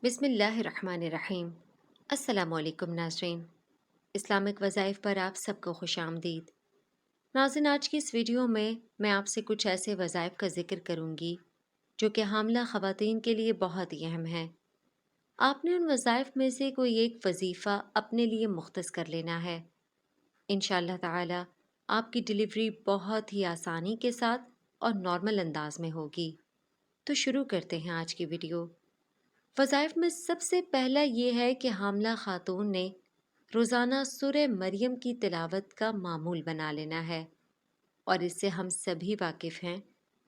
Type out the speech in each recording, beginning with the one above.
بسم اللہ الرحمن الرحیم۔ السلام علیکم ناظرین، اسلامک وظائف پر آپ سب کو خوش آمدید۔ ناظرین، آج کی اس ویڈیو میں آپ سے کچھ ایسے وظائف کا ذکر کروں گی جو کہ حاملہ خواتین کے لیے بہت ہی اہم ہیں۔ آپ نے ان وظائف میں سے کوئی ایک وظیفہ اپنے لیے مختص کر لینا ہے۔ انشاءاللہ تعالی آپ کی ڈلیوری بہت ہی آسانی کے ساتھ اور نارمل انداز میں ہوگی۔ تو شروع کرتے ہیں آج کی ویڈیو۔ وظائف میں سب سے پہلا یہ ہے کہ حاملہ خاتون نے روزانہ سورہ مریم کی تلاوت کا معمول بنا لینا ہے، اور اس سے ہم سبھی واقف ہیں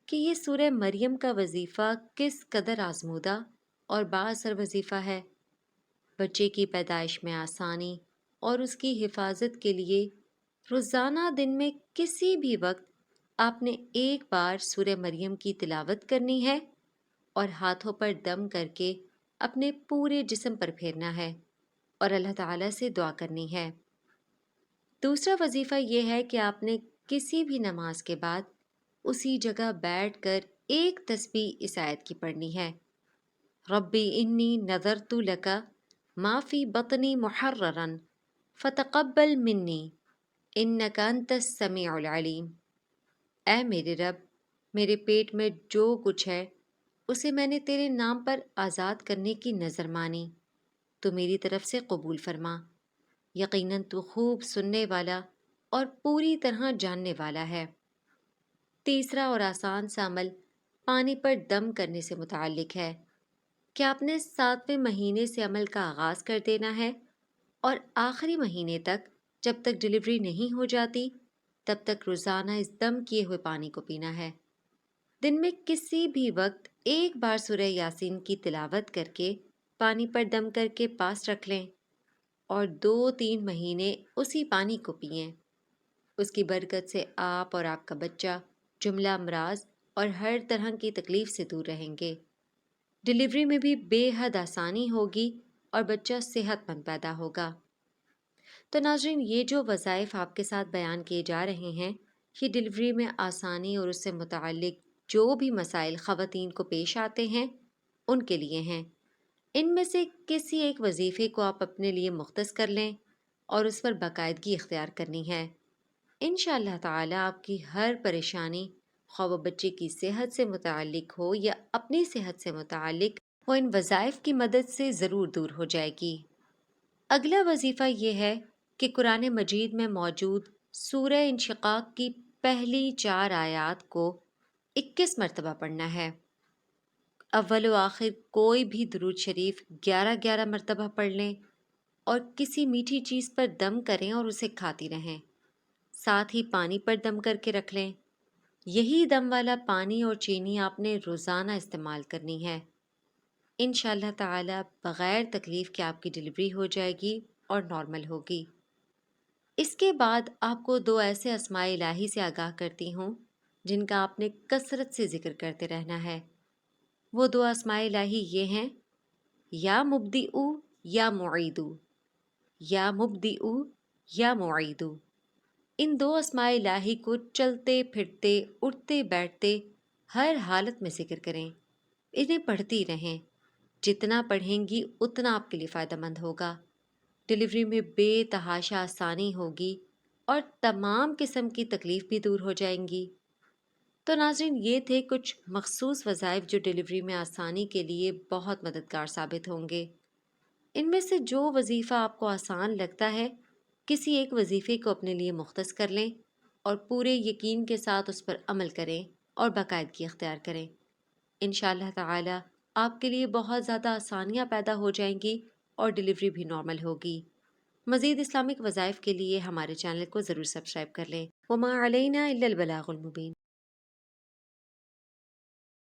کہ یہ سورہ مریم کا وظیفہ کس قدر آزمودہ اور بااثر وظیفہ ہے۔ بچے کی پیدائش میں آسانی اور اس کی حفاظت کے لیے روزانہ دن میں کسی بھی وقت آپ نے ایک بار سورہ مریم کی تلاوت کرنی ہے اور ہاتھوں پر دم کر کے اپنے پورے جسم پر پھیرنا ہے اور اللہ تعالیٰ سے دعا کرنی ہے۔ دوسرا وظیفہ یہ ہے کہ آپ نے کسی بھی نماز کے بعد اسی جگہ بیٹھ کر ایک تسبیح اس آیت کی پڑھنی ہے: ربی انی نذرت لک ما فی بطنی محررا فتقبل منی انک انت السمیع العلیم۔ اے میرے رب، میرے پیٹ میں جو کچھ ہے اسے میں نے تیرے نام پر آزاد کرنے کی نظر مانی، تو میری طرف سے قبول فرما، یقیناً تو خوب سننے والا اور پوری طرح جاننے والا ہے۔ تیسرا اور آسان سا عمل پانی پر دم کرنے سے متعلق ہے کہ آپ نے 7ویں مہینے سے عمل کا آغاز کر دینا ہے اور آخری مہینے تک، جب تک ڈلیوری نہیں ہو جاتی تب تک روزانہ اس دم کیے ہوئے پانی کو پینا ہے۔ دن میں کسی بھی وقت ایک بار سورہ یاسین کی تلاوت کر کے پانی پر دم کر کے پاس رکھ لیں اور 2-3 مہینے اسی پانی کو پئیں۔ اس کی برکت سے آپ اور آپ کا بچہ جملہ امراض اور ہر طرح کی تکلیف سے دور رہیں گے۔ ڈلیوری میں بھی بے حد آسانی ہوگی اور بچہ صحت مند پیدا ہوگا۔ تو ناظرین، یہ جو وظائف آپ کے ساتھ بیان کیے جا رہے ہیں، یہ ڈلیوری میں آسانی اور اس سے متعلق جو بھی مسائل خواتین کو پیش آتے ہیں ان کے لیے ہیں۔ ان میں سے کسی ایک وظیفے کو آپ اپنے لیے مختص کر لیں اور اس پر باقاعدگی اختیار کرنی ہے۔ انشاءاللہ تعالی آپ کی ہر پریشانی، خواہ وہ بچے کی صحت سے متعلق ہو یا اپنی صحت سے متعلق، وہ ان وظائف کی مدد سے ضرور دور ہو جائے گی۔ اگلا وظیفہ یہ ہے کہ قرآن مجید میں موجود سورہ انشقاق کی پہلی 4 آیات کو 21 مرتبہ پڑھنا ہے۔ اول و آخر کوئی بھی درود شریف 11 مرتبہ پڑھ لیں اور کسی میٹھی چیز پر دم کریں اور اسے کھاتی رہیں، ساتھ ہی پانی پر دم کر کے رکھ لیں۔ یہی دم والا پانی اور چینی آپ نے روزانہ استعمال کرنی ہے۔ انشاءاللہ تعالی بغیر تکلیف کے آپ کی ڈلیوری ہو جائے گی اور نارمل ہوگی۔ اس کے بعد آپ کو 2 ایسے اسماء الہی سے آگاہ کرتی ہوں جن کا آپ نے کثرت سے ذکر کرتے رہنا ہے۔ وہ 2 اسماء الہی یہ ہیں: یا مبدئو یا معیدو، یا مبدئو یا معیدو۔ ان 2 اسماء الہی کو چلتے پھرتے اٹھتے بیٹھتے ہر حالت میں ذکر کریں، انہیں پڑھتی رہیں۔ جتنا پڑھیں گی اتنا آپ کے لیے فائدہ مند ہوگا۔ ڈلیوری میں بے تحاشا آسانی ہوگی اور تمام قسم کی تکلیف بھی دور ہو جائیں گی۔ تو ناظرین، یہ تھے کچھ مخصوص وظائف جو ڈلیوری میں آسانی کے لیے بہت مددگار ثابت ہوں گے۔ ان میں سے جو وظیفہ آپ کو آسان لگتا ہے، کسی ایک وظیفے کو اپنے لیے مختص کر لیں اور پورے یقین کے ساتھ اس پر عمل کریں اور باقاعدگی اختیار کریں۔ انشاءاللہ تعالی آپ کے لیے بہت زیادہ آسانیاں پیدا ہو جائیں گی اور ڈلیوری بھی نارمل ہوگی۔ مزید اسلامک وظائف کے لیے ہمارے چینل کو ضرور سبسکرائب کر لیں۔ وما علینا الا البلاغ المبین۔